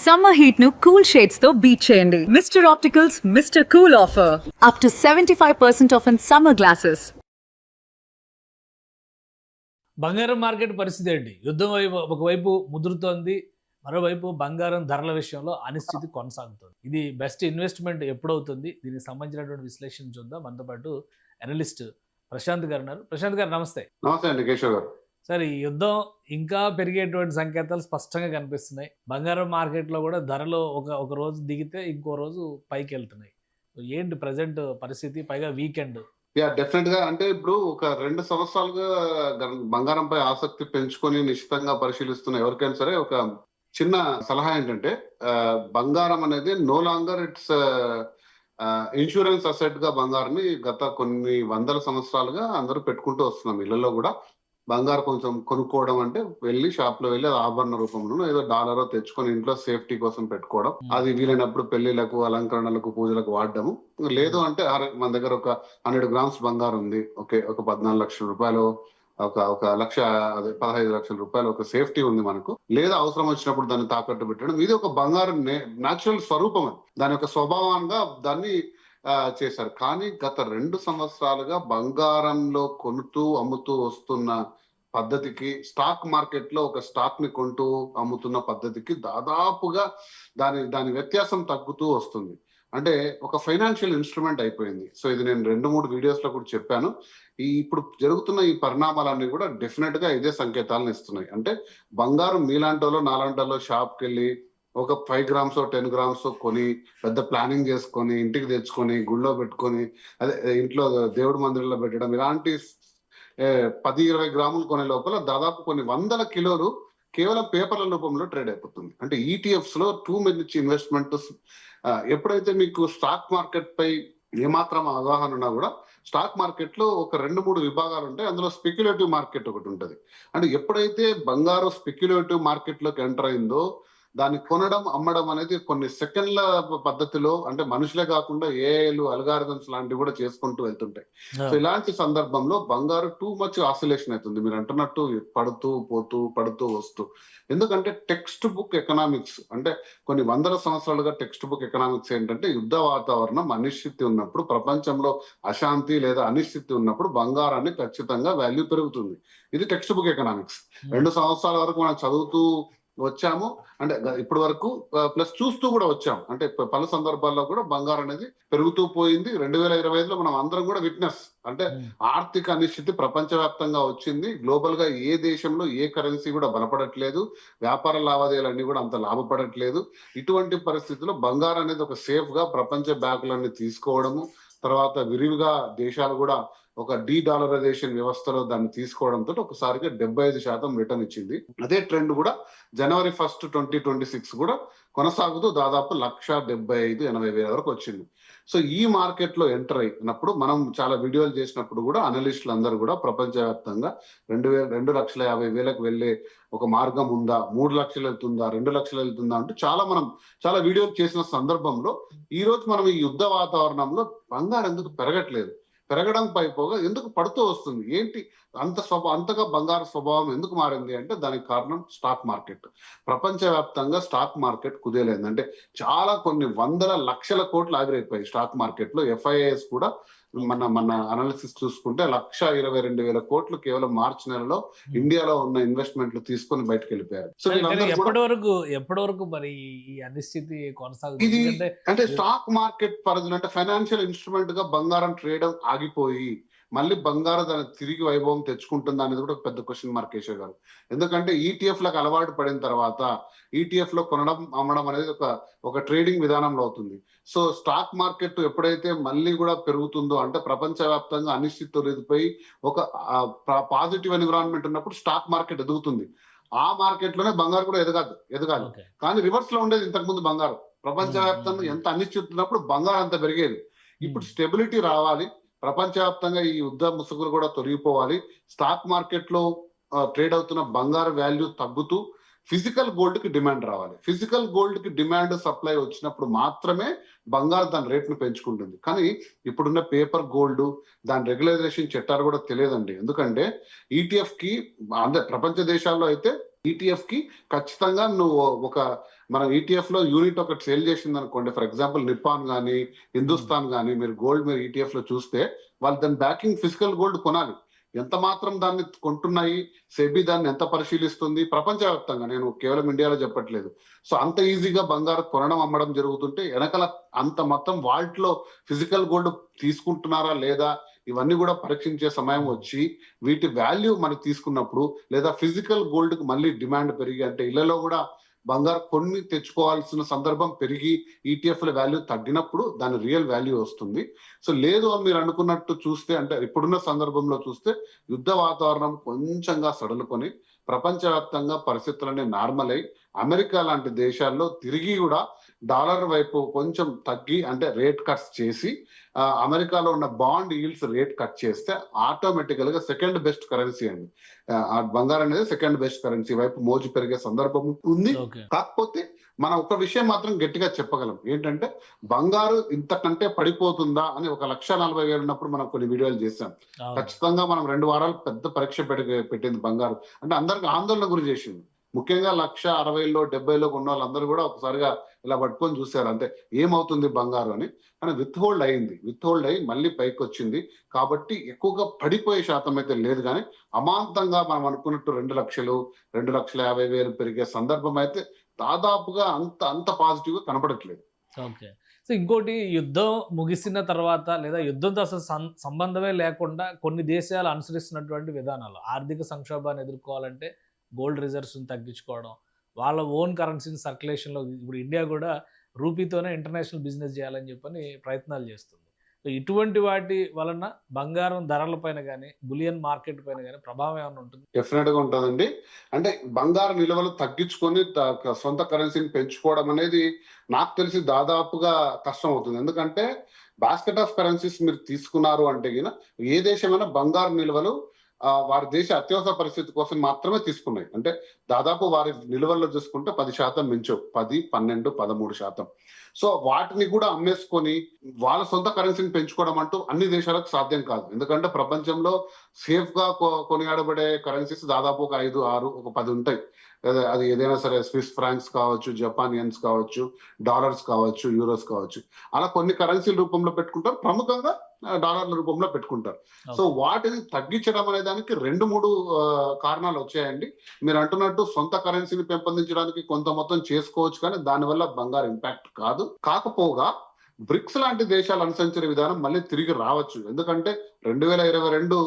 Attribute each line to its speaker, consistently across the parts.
Speaker 1: Summer heat ను cool shades తో beat చేయండి. Mister opticals mister cool offer up to 75% of in summer glasses.
Speaker 2: బంగారం market పరిస్థితి ఏంటి? యుద్ధం ఒకవైపు ముదురుతోంది, మరోవైపు బంగారం ధరల విషయంలో అనిశ్చితి కొనసాగుతుంది. ఇది బెస్ట్ ఇన్వెస్ట్మెంట్ ఎప్పుడవుతుంది? దీనికి సంబంధించినటువంటి విశ్లేషణ చూద్దాం. మనతో పాటు అనలిస్ట్ ప్రశాంత్ గారు ఉన్నారు. ప్రశాంత్ గారు నమస్తే.
Speaker 3: నమస్తే అండి కేశవ్ గారు.
Speaker 2: సార్, ఈ యుద్ధం ఇంకా పెరిగేటువంటి సంకేతాలు స్పష్టంగా కనిపిస్తున్నాయి. బంగారం మార్కెట్లో కూడా ధరలు ఒక రోజు దిగితే ఇంకో రోజు పైకి వెళ్తున్నాయి. ఏంటి ప్రజెంట్ పరిస్థితి? పైగా వీకెండ్.
Speaker 3: డెఫినెట్ గా అంటే ఇప్పుడు ఒక 2 సంవత్సరాలుగా బంగారంపై ఆసక్తి పెంచుకొని నిశ్చితంగా పరిశీలిస్తున్న ఎవరికైనా సరే ఒక చిన్న సలహా ఏంటంటే, బంగారం అనేది no longer it's insurance asset గా బంగారాన్ని గత కొన్ని వందల సంవత్సరాలుగా అందరూ పెట్టుకుంటూ వస్తున్నాం. ఇళ్లలో కూడా బంగారు కొంచెం కొనుక్కోవడం అంటే వెళ్ళి షాప్ లో వెళ్ళి అది ఆభరణ రూపంలో ఏదో డాలరో తెచ్చుకొని ఇంట్లో సేఫ్టీ కోసం పెట్టుకోవడం, అది వీలైనప్పుడు పెళ్లిళ్లకు, అలంకరణలకు, పూజలకు వాడడము. లేదు అంటే మన దగ్గర ఒక 100 గ్రామ్స్ బంగారం ఉంది, ఓకే, ఒక 14 లక్షల రూపాయలు, ఒక లక్ష, అదే 15 లక్షల రూపాయలు ఒక సేఫ్టీ ఉంది మనకు, లేదా అవసరం వచ్చినప్పుడు దాన్ని తాకట్టు పెట్టడం. ఇది ఒక బంగారం న్యాచురల్ స్వరూపం, దాని యొక్క స్వభావంగా దాన్ని చేశారు. కానీ గత 2 సంవత్సరాలుగా బంగారంలో కొనుతూ అమ్ముతూ వస్తున్న పద్ధతికి, స్టాక్ మార్కెట్ లో ఒక స్టాక్ ని కొంటూ అమ్ముతున్న పద్ధతికి దాదాపుగా దాని వ్యత్యాసం తగ్గుతూ వస్తుంది. అంటే ఒక ఫైనాన్షియల్ ఇన్స్ట్రుమెంట్ అయిపోయింది. సో ఇది నేను 2-3 వీడియోస్ లో కూడా చెప్పాను. ఇప్పుడు జరుగుతున్న ఈ పరిణామాలన్నీ కూడా డెఫినెట్ గా ఇదే సంకేతాలను ఇస్తున్నాయి. అంటే బంగారం మీలాంటోలో నాలాంటోలో షాప్కి వెళ్ళి ఒక 5 గ్రామ్స్ 10 గ్రామ్స్ కొని పెద్ద ప్లానింగ్ చేసుకొని ఇంటికి తెచ్చుకొని గుళ్ళో పెట్టుకొని, అదే ఇంట్లో దేవుడి మందిరంలో పెట్టడం, ఇలాంటి 10-20 గ్రాములు కొనే లోపల దాదాపు కొన్ని వందల కిలోలు కేవలం పేపర్ల రూపంలో ట్రేడ్ అయిపోతుంది. అంటే ఈటీఎఫ్స్ లో టూ మచ్ ఇన్వెస్ట్మెంట్. ఎప్పుడైతే మీకు స్టాక్ మార్కెట్ పై ఏమాత్రం అవగాహన ఉన్నా కూడా, స్టాక్ మార్కెట్ లో ఒక 2-3 విభాగాలు ఉంటాయి. అందులో స్పెక్యులేటివ్ మార్కెట్ ఒకటి ఉంటుంది. అంటే ఎప్పుడైతే బంగారం స్పెక్యులేటివ్ మార్కెట్ లోకి ఎంటర్ అయిందో, దాన్ని కొనడం అమ్మడం అనేది కొన్ని సెకండ్ల పద్ధతిలో, అంటే మనుషులే కాకుండా ఏఐలు, అల్గారిథమ్స్ లాంటివి కూడా చేసుకుంటూ వెళ్తుంటాయి. సో ఇలాంటి సందర్భంలో బంగారు టూ మచ్ ఆసిలేషన్ అవుతుంది. మీరు అంటున్నట్టు పడుతూ పోతూ పడుతూ వస్తూ. ఎందుకంటే టెక్స్ట్ బుక్ ఎకనామిక్స్, అంటే కొన్ని వందల సంవత్సరాలుగా టెక్స్ట్ బుక్ ఎకనామిక్స్ ఏంటంటే, యుద్ధ వాతావరణం, అనిశ్చితి ఉన్నప్పుడు, ప్రపంచంలో అశాంతి లేదా అనిశ్చితి ఉన్నప్పుడు బంగారాన్ని ఖచ్చితంగా వాల్యూ పెరుగుతుంది. ఇది టెక్స్ట్ బుక్ ఎకనామిక్స్. 2 సంవత్సరాల వరకు మనం చదువుతూ వచ్చాము, అంటే ఇప్పటి వరకు ప్లస్ చూస్తూ కూడా వచ్చాము. అంటే పలు సందర్భాల్లో కూడా బంగారం అనేది పెరుగుతూ పోయింది. 2025లో మనం అందరం కూడా విట్నెస్, అంటే ఆర్థిక అనిశ్చితి ప్రపంచవ్యాప్తంగా వచ్చింది. గ్లోబల్ గా ఏ దేశంలో ఏ కరెన్సీ కూడా బలపడట్లేదు, వ్యాపార లావాదేవీలన్నీ కూడా అంత లాభపడట్లేదు. ఇటువంటి పరిస్థితుల్లో బంగారం అనేది ఒక సేఫ్ గా ప్రపంచ బ్యాంకులన్నీ తీసుకోవడము, తర్వాత విరివిగా దేశాలు కూడా ఒక డీడాలరైజేషన్ వ్యవస్థలో దాన్ని తీసుకోవడంతో ఒకసారిగా 75% రిటర్న్ ఇచ్చింది. అదే ట్రెండ్ కూడా జనవరి 1, 2026 కూడా కొనసాగుతూ దాదాపు 1,75,80,000 వరకు వచ్చింది. సో ఈ మార్కెట్ లో ఎంటర్ అయినప్పుడు మనం చాలా వీడియోలు చేసినప్పుడు కూడా అనలిస్టులు అందరూ కూడా ప్రపంచవ్యాప్తంగా 2,50,000 వెళ్ళే ఒక మార్గం ఉందా, 3 లక్షలు వెళ్తుందా, 2 లక్షలు వెళ్తుందా అంటూ మనం చాలా వీడియోలు చేసిన సందర్భంలో ఈ రోజు మనం ఈ యుద్ధ వాతావరణంలో బంగారం ఎందుకు పెరగట్లేదు, పెరగడం పైపోగా ఎందుకు పడుతూ వస్తుంది, ఏంటి అంతగా బంగారు స్వభావం ఎందుకు మారింది అంటే, దానికి కారణం స్టాక్ మార్కెట్. ప్రపంచవ్యాప్తంగా స్టాక్ మార్కెట్ కుదేలేదు. అంటే కొన్ని వందల లక్షల కోట్లు ఆవిరైపోయాయి స్టాక్ మార్కెట్ లో. ఎఫ్ఐఐఎస్ కూడా మన అనాలిసిస్ చూసుకుంటే 1,22,000 కోట్లు కేవలం మార్చి నెలలో ఇండియాలో ఉన్న ఇన్వెస్ట్మెంట్లు తీసుకొని బయటకు వెళ్ళిపోయారు. సో
Speaker 2: ఎప్పటి వరకు మరి ఈ అనిశ్చితి కొనసాగుతుంది?
Speaker 3: ఇది అంటే స్టాక్ మార్కెట్ పరిధిలో, అంటే ఫైనాన్షియల్ ఇన్స్ట్రుమెంట్ గా బంగారం ట్రేడ్ ఆగిపోయి మళ్ళీ బంగారం దాన్ని తిరిగి వైభవం తెచ్చుకుంటుంది అనేది కూడా పెద్ద క్వశ్చన్ మార్క్ కేశవ్ గారు. ఎందుకంటే ఈటీఎఫ్ లకు అలవాటు పడిన తర్వాత ఈటీఎఫ్ లో కొనడం అమ్మడం అనేది ఒక ట్రేడింగ్ విధానంలో అవుతుంది. సో స్టాక్ మార్కెట్ ఎప్పుడైతే మళ్ళీ కూడా పెరుగుతుందో, అంటే ప్రపంచవ్యాప్తంగా అనిశ్చితి ఎదిగిపోయి ఒక పాజిటివ్ ఎన్విరాన్మెంట్ ఉన్నప్పుడు స్టాక్ మార్కెట్ ఎదుగుతుంది. ఆ మార్కెట్ లోనే బంగారు కూడా ఎదగాలి. కానీ రివర్స్ లో ఉండేది ఇంతకు ముందు బంగారం. ప్రపంచవ్యాప్తంగా ఎంత అనిశ్చితి ఉన్నప్పుడు బంగారం అంత పెరిగేది. ఇప్పుడు స్టెబిలిటీ రావాలి, ప్రపంచవ్యాప్తంగా ఈ యుద్ధ ముసుగులు కూడా తొలగిపోవాలి, స్టాక్ మార్కెట్ లో ట్రేడ్ అవుతున్న బంగారు వాల్యూ తగ్గుతూ ఫిజికల్ గోల్డ్ కి డిమాండ్ రావాలి. ఫిజికల్ గోల్డ్ కి డిమాండ్ సప్లై వచ్చినప్పుడు మాత్రమే బంగారు దాని రేట్ను పెంచుకుంటుంది. కానీ ఇప్పుడున్న పేపర్ గోల్డ్, దాని రెగ్యులైజేషన్ చట్టాలు కూడా తెలియదండి. ఎందుకంటే ఈటీఎఫ్ కి అంటే ప్రపంచ దేశాల్లో అయితే ఈటీఎఫ్ కి ఖచ్చితంగా నువ్వు ఒక మనం ఈటీఎఫ్ లో యూనిట్ ఒకటి సేల్ చేసింది అనుకోండి, ఫర్ ఎగ్జాంపుల్ నిప్పాన్ కానీ హిందుస్థాన్ కానీ, మీరు గోల్డ్ మీరు ఈటీఎఫ్ లో చూస్తే వాళ్ళు దాని బ్యాకింగ్ ఫిజికల్ గోల్డ్ కొనాలి. ఎంత మాత్రం దాన్ని కొంటున్నాయి, సెబీ దాన్ని ఎంత పరిశీలిస్తుంది ప్రపంచవ్యాప్తంగా, నేను కేవలం ఇండియాలో చెప్పట్లేదు. సో అంత ఈజీగా బంగారం కొనడం అమ్మడం జరుగుతుంటే వెనకాల అంత మొత్తం వాల్ట్లో ఫిజికల్ గోల్డ్ తీసుకుంటున్నారా లేదా ఇవన్నీ కూడా పరీక్షించే సమయం వచ్చి వీటి వాల్యూ మనం తీసుకున్నప్పుడు, లేదా ఫిజికల్ గోల్డ్ కు మళ్ళీ డిమాండ్ పెరిగి, అంటే ఇళ్లలో కూడా బంగారు కొన్ని తెచ్చుకోవాల్సిన సందర్భం పెరిగి ఈటీఎఫ్ల వాల్యూ తగ్గినప్పుడు దాని రియల్ వాల్యూ వస్తుంది. సో లేదు అని మీరు అనుకున్నట్టు చూస్తే, అంటే ఇప్పుడున్న సందర్భంలో చూస్తే యుద్ధ వాతావరణం కొంచెంగా సడలుకొని ప్రపంచవ్యాప్తంగా పరిస్థితులన్నీ నార్మల్ అయి అమెరికా లాంటి దేశాల్లో తిరిగి కూడా డాలర్ వైపు కొంచెం తగ్గి, అంటే రేట్ కట్స్ చేసి అమెరికాలో ఉన్న బాండ్ ఈల్డ్స్ రేట్ కట్ చేస్తే ఆటోమేటికల్ గా సెకండ్ బెస్ట్ కరెన్సీ అండి. బంగారం అనేది సెకండ్ బెస్ట్ కరెన్సీ వైపు మోజు పెరిగే సందర్భం ఉంది. కాకపోతే మనం ఒక విషయం మాత్రం గట్టిగా చెప్పగలం, ఏంటంటే బంగారు ఇంతకంటే పడిపోతుందా అని. 1,40,000 ఉన్నప్పుడు మనం కొన్ని వీడియోలు చేశాం. ఖచ్చితంగా మనం 2 వారాలు పెద్ద పరీక్ష పెట్టింది బంగారు, అంటే అందరికి ఆందోళన గురి చేసింది. ముఖ్యంగా 1,60,000లో 70,000లో ఉన్న వాళ్ళందరూ కూడా ఒకసారిగా ఇలా పట్టుకొని చూశారు, అంటే ఏమవుతుంది బంగారు అని. కానీ విత్ హోల్డ్ అయ్యి మళ్ళీ పైకి వచ్చింది. కాబట్టి ఎక్కువగా పడిపోయే శాతం అయితే లేదు, కానీ అమాంతంగా మనం అనుకున్నట్టు 2 లక్షలు 2,50,000 పెరిగే సందర్భం అయితే దాదాపుగా అంత పాజిటివ్ గా కనపడట్లేదు.
Speaker 2: ఓకే. సో ఇంకోటి, యుద్ధం ముగిసిన తర్వాత లేదా యుద్ధంతో అసలు సంబంధమే లేకుండా కొన్ని దేశాలు అనుసరిస్తున్నటువంటి విధానాలు, ఆర్థిక సంక్షోభాన్ని ఎదుర్కోవాలంటే గోల్డ్ రిజర్వ్స్ని తగ్గించుకోవడం, వాళ్ళ ఓన్ కరెన్సీని సర్క్యులేషన్లో, ఇప్పుడు ఇండియా కూడా రూపీతోనే ఇంటర్నేషనల్ బిజినెస్ చేయాలని చెప్పని ప్రయత్నాలు చేస్తుంది. సో ఇటువంటి వాటి వలన బంగారం ధరలపైన కానీ బులియన్ మార్కెట్ పైన కానీ ప్రభావం ఏమైనా ఉంటుంది?
Speaker 3: డెఫినెట్ గా ఉంటుందండి. అంటే బంగారు నిల్వలు తగ్గించుకొని సొంత కరెన్సీని పెంచుకోవడం అనేది నాకు తెలిసి దాదాపుగా కష్టం అవుతుంది. ఎందుకంటే బాస్కెట్ ఆఫ్ కరెన్సీస్ మీరు తీసుకున్నారు అంటే ఏ దేశమైనా బంగారు నిల్వలు వారి దేశ అత్యవసర పరిస్థితి కోసం మాత్రమే తీసుకున్నాయి. అంటే దాదాపు వారి నిల్వల్లో చూసుకుంటే 10% మించవు, 10, 12, 13%. సో వాటిని కూడా అమ్మేసుకొని వాళ్ళ సొంత కరెన్సీని పెంచుకోవడం అంటూ అన్ని దేశాలకు సాధ్యం కాదు. ఎందుకంటే ప్రపంచంలో సేఫ్ గా కొనియాడబడే కరెన్సీస్ దాదాపు ఒక 5, 6, ఒక 10 ఉంటాయి. అది ఏదైనా సరే, స్విస్ ఫ్రాంక్స్ కావచ్చు, జపానియన్స్ కావచ్చు, డాలర్స్ కావచ్చు, యూరోస్ కావచ్చు, అలా కొన్ని కరెన్సీల రూపంలో పెట్టుకుంటారు, ప్రముఖంగా డాలర్ల రూపంలో పెట్టుకుంటారు. సో వాటిని తగ్గించడం అనే దానికి 2-3 కారణాలు వచ్చాయండి. మీరు అంటున్నట్టు సొంత కరెన్సీని పెంపొందించడానికి కొంత మొత్తం చేసుకోవచ్చు, కానీ దానివల్ల బంగారు ఇంపాక్ట్ కాదు. కాకపోగా బ్రిక్స్ లాంటి దేశాలు అనుసరించిన విధానం మళ్ళీ తిరిగి రావచ్చు. ఎందుకంటే 2022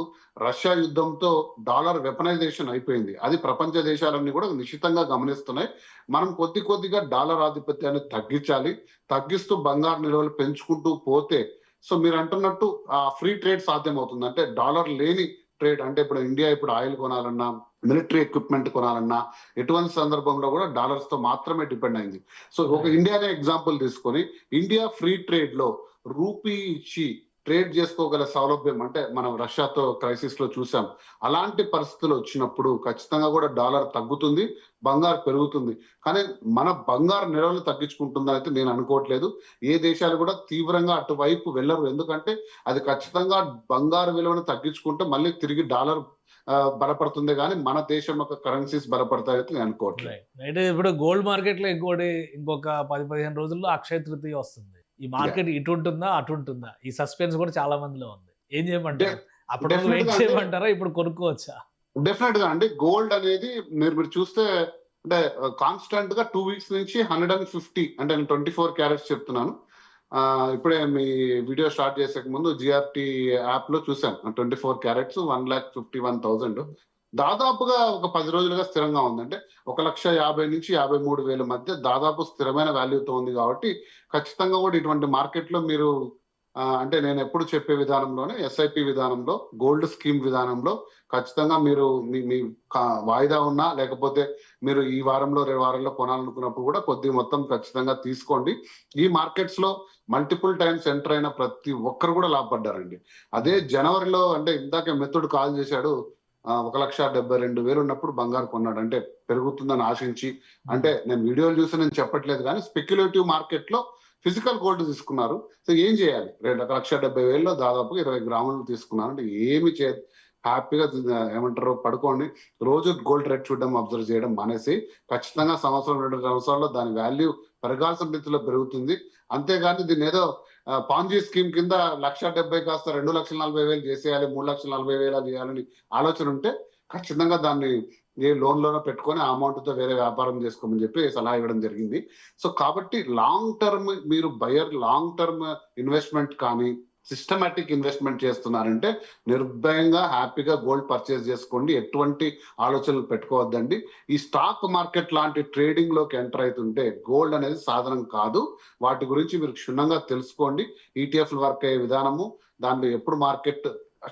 Speaker 3: రష్యా యుద్ధంతో డాలర్ వెపనైజేషన్ అయిపోయింది. అది ప్రపంచ దేశాలన్నీ కూడా నిశ్చితంగా గమనిస్తున్నాయి. మనం కొద్దిగా డాలర్ ఆధిపత్యాన్ని తగ్గించాలి. తగ్గిస్తూ బంగారు నిల్వలు పెంచుకుంటూ పోతే, సో మీరు అంటున్నట్టు ఆ ఫ్రీ ట్రేడ్ సాధ్యమవుతుంది. అంటే డాలర్ లేని ట్రేడ్, అంటే ఇప్పుడు ఇండియా ఇప్పుడు ఆయిల్ కొనాలన్నా, మిలిటరీ ఎక్విప్మెంట్ కొనాలన్నా, ఎటువంటి సందర్భంలో కూడా డాలర్స్ తో మాత్రమే డిపెండ్ అయింది. సో ఒక ఇండియానే ఎగ్జాంపుల్ తీసుకొని, ఇండియా ఫ్రీ ట్రేడ్ లో రూపీ ఇచ్చి ట్రేడ్ చేసుకోగల సౌలభ్యం, అంటే మనం రష్యాతో క్రైసిస్ లో చూసాం. అలాంటి పరిస్థితులు వచ్చినప్పుడు ఖచ్చితంగా కూడా డాలర్ తగ్గుతుంది, బంగారు పెరుగుతుంది. కానీ మన బంగారు నిల్వలు తగ్గించుకుంటుందని అయితే నేను అనుకోవట్లేదు. ఏ దేశాలు కూడా తీవ్రంగా అటువైపు వెళ్ళరు. ఎందుకంటే అది ఖచ్చితంగా బంగారు విలువను తగ్గించుకుంటే మళ్ళీ తిరిగి డాలర్ బలపడుతుంది, కానీ మన దేశం యొక్క కరెన్సీస్ బలపడతాయని నేను అనుకోవట్లేదు.
Speaker 2: అయితే ఇప్పుడు గోల్డ్ మార్కెట్ లో ఇంకొక 10-15 రోజుల్లో అక్షయ తృతీయ వస్తుంది. ఈ మార్కెట్ ఇటు ఉంటుందా అటు ఉంటుందా, ఈ సస్పెన్స్ కూడా చాలా మందిలో ఉంది. ఏం చేయమంటారు? అప్పుడు వెయిట్ చేయమంటారా, ఇప్పుడు కొనుక్కోవచ్చా?
Speaker 3: డెఫినెట్ గా అండి. గోల్డ్ అనేది మీరు చూస్తే, అంటే కాన్స్టెంట్ గా 2 వీక్స్ నుంచి 150, అంటే నేను 24 క్యారెట్స్ చెప్తున్నాను. ఇప్పుడే మీ వీడియో స్టార్ట్ చేసే ముందు జిఆర్టీ యాప్ లో చూసాను, 24 క్యారెట్స్ 1,51,000 దాదాపుగా ఒక 10 రోజులుగా స్థిరంగా ఉంది. అంటే 1,50,000 నుంచి 53,000 మధ్య దాదాపు స్థిరమైన వాల్యూతో ఉంది. కాబట్టి ఖచ్చితంగా కూడా ఇటువంటి మార్కెట్ లో మీరు అంటే నేను ఎప్పుడు చెప్పే విధానంలోనే, ఎస్ఐపి విధానంలో, గోల్డ్ స్కీమ్ విధానంలో ఖచ్చితంగా మీరు మీ వాయిదా ఉన్నా, లేకపోతే మీరు ఈ వారంలో 2 వారాల్లో కొనాలనుకున్నప్పుడు కూడా కొద్ది మొత్తం ఖచ్చితంగా తీసుకోండి. ఈ మార్కెట్స్ లో మల్టిపుల్ టైమ్స్ ఎంటర్ అయిన ప్రతి ఒక్కరు కూడా లాభపడ్డారండి. అదే జనవరిలో, అంటే ఇందాక మిత్రుడు కాల్ చేశాడు, 1,72,000 ఉన్నప్పుడు బంగారు కొన్నాడు, అంటే పెరుగుతుందని ఆశించి. అంటే నేను వీడియోలు చూసి నేను చెప్పట్లేదు, కానీ స్పెక్యులేటివ్ మార్కెట్ లో ఫిజికల్ గోల్డ్ తీసుకున్నారు. సో ఏం చేయాలి? 1,70,000లో దాదాపు 20 గ్రాములు తీసుకున్నారు, అంటే ఏమి హ్యాపీగా ఏమంటారు పడుకోండి. రోజు గోల్డ్ రేట్ చూడడం, అబ్జర్వ్ చేయడం మానేసి ఖచ్చితంగా సంవత్సరం 2 సంవత్సరాల్లో దాని వాల్యూ పెరగాల్సిన రీతిలో పెరుగుతుంది. అంతేగాని దీన్ని ఏదో పాంజీ స్కీమ్ కింద 1,70,000 కాస్త 2,40,000 చేసేయాలి, 3,40,000 చేయాలని ఆలోచన ఉంటే ఖచ్చితంగా దాన్ని ఏ లోన్‌లోనో పెట్టుకొని ఆ అమౌంట్‌తో వేరే వ్యాపారం చేసుకోమని చెప్పి సలహా ఇవ్వడం జరిగింది. సో, కాబట్టి లాంగ్ టర్మ్ మీరు లాంగ్ టర్మ్ ఇన్వెస్ట్‌మెంట్ కానీ, సిస్టమాటిక్ ఇన్వెస్ట్‌మెంట్ చేస్తున్నారంటే నిర్భయంగా హ్యాపీగా గోల్డ్ పర్చేజ్ చేసుకోండి. ఎటువంటి ఆలోచనలు పెట్టుకోవద్దండి. ఈ స్టాక్ మార్కెట్ లాంటి ట్రేడింగ్‌లోకి ఎంటర్ అయితుంటే గోల్డ్ అనేది సాధనం కాదు. వాటి గురించి మీరు క్షుణ్ణంగా తెలుసుకోండి. ఈటీఎఫ్‌లు వర్క్ అయ్యే విధానము, దాంట్లో ఎప్పుడు మార్కెట్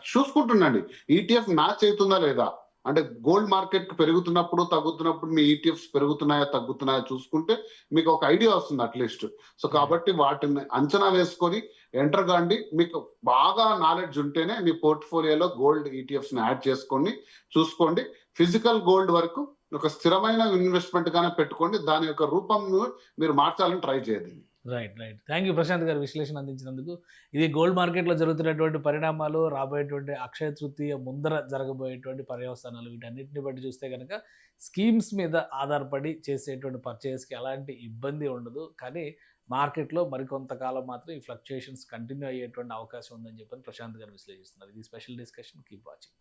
Speaker 3: చూసుకుంటుండండి. ఈటీఎఫ్ మ్యాచ్ అయితుందా లేదా? అంటే గోల్డ్ మార్కెట్ పెరుగుతున్నప్పుడు, తగ్గుతున్నప్పుడు మీ ఈటీఎఫ్స్ పెరుగుతున్నాయా, తగ్గుతున్నాయా చూసుకుంటే మీకు ఒక ఐడియా వస్తుంది అట్‌లీస్ట్. సో, కాబట్టి వాటిని అంచనా వేసుకొని ఎంటర్ కాండి. మీకు బాగా నాలెడ్జ్ ఉంటేనే మీ పోర్ట్‌ఫోలియోలో గోల్డ్ ఈటీఎఫ్స్‌ని యాడ్ చేసుకొని చూసుకోండి. ఫిజికల్ గోల్డ్ వరకు ఒక స్థిరమైన ఇన్వెస్ట్‌మెంట్ గానే పెట్టుకోండి. దాని యొక్క రూపంను మీరు మార్చాలని ట్రై చేయొద్దు.
Speaker 2: రైట్. థ్యాంక్ యూ ప్రశాంత్ గారు విశ్లేషణ అందించినందుకు. ఇది గోల్డ్ మార్కెట్‌లో జరుగుతున్నటువంటి పరిణామాలు, రాబోయేటువంటి అక్షయ తృతీయ ముందర జరగబోయేటువంటి పర్యవసానాలు వీటన్నిటిని బట్టి చూస్తే గనక స్కీమ్స్ మీద ఆధారపడి చేసేటువంటి పర్చేస్‌కి ఎలాంటి ఇబ్బంది ఉండదు. కానీ మార్కెట్‌లో మరికొంతకాలం మాత్రం ఈ ఫ్లక్చుయేషన్స్ కంటిన్యూ అయ్యేటువంటి అవకాశం ఉందని చెప్పని ప్రశాంత్ గారు విశ్లేషిస్తున్నారు. ఇది స్పెషల్ డిస్కషన్. Keep watching.